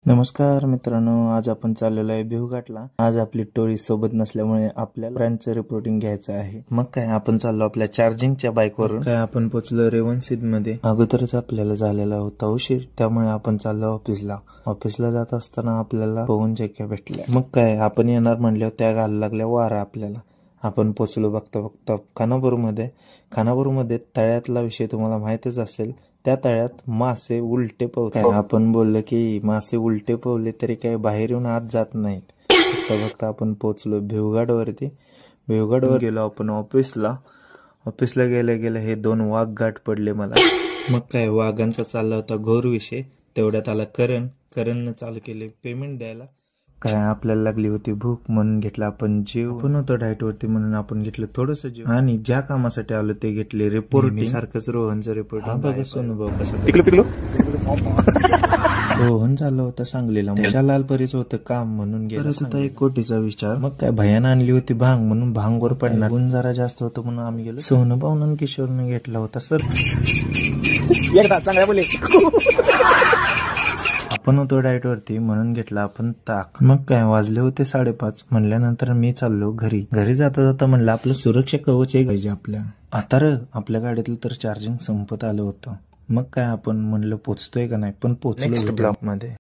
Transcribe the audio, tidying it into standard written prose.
नमस्कार मित्रांनो, आज आपण चाललेलो आहे भिवघाटला। आज आपली टोळी सोबत नसल्यामुळे आपल्याला ब्रँडचं रिपोर्टिंग घ्यायचं आहे। मग काय आपण चाललो आपल्या चार्जिंगच्या बाईकवरून। काय आपण पोहोचलो रेवणसिद्ध मध्ये। अगोदरच आपल्याला झालेला होता उशीर, त्यामुळे आपण चाललो ऑफिसला। ऑफिसला जात असताना आपल्याला पवन चक्क्या भेटल्या। मग काय आपण येणार म्हणल्यावर त्या घालायला लागल्या वारा आपल्याला। आपण पोचलो बघता बघता खानापूरमध्ये। खानापूरमध्ये तळ्यातला विषय तुम्हाला माहितच असेल। त्या तळ्यात मासे उलटे काय आपण बोललो की मासे उलटे पवले तरी काय बाहेर येऊन आत जात नाहीत। बघता बघता आपण पोहोचलो भिवघाटवरती। भिवघाटवर गेलो आपण ऑफिसला। ऑफिसला गेल्या गेल्या हे दोन वाघ गाठ पडले मला। मग काय वाघांचा चालला होता घोर विषय। तेवढ्यात आला करणनं चालू केले पेमेंट द्यायला। काय आपल्याला लागली होती भूक म्हणून घेतला आपण जेव। आपण होतो डाएट वरती म्हणून आपण घेतलं थोडंसं जेव। आणि ज्या कामासाठी आलो ते घेतले रिपोर्टिंग। सारखंच रोहनचं रिपोर्टिंग बघा सोनू भाऊ कसं तिकलो रोहन झालं होतं सांगलीला। त्याच्या लालपरीचं होतं काम म्हणून गेला होता 1 कोटीचा विचार। मग काय भयानं आणली होती भांग म्हणून भांगवर पडणार गुण जरा जास्त होतं म्हणून आम्ही गेलो। सोनू भाऊन किशोरने घेतला होता सर एकदा चांगला बोले। आपण होतो डाएट वरती म्हणून घेतला आपण ताक। मग काय वाजले होते 5:30 म्हणल्यानंतर मी चाललो घरी। घरी जाता जाता म्हणलं आपलं सुरक्षा कवच एक पाहिजे आपल्या। आता आपल्या गाडीतलं तर चार्जिंग संपत आलं होतं। मग काय आपण म्हणलं पोचतोय का नाही, पण पोचलो ब्लॉक मध्ये।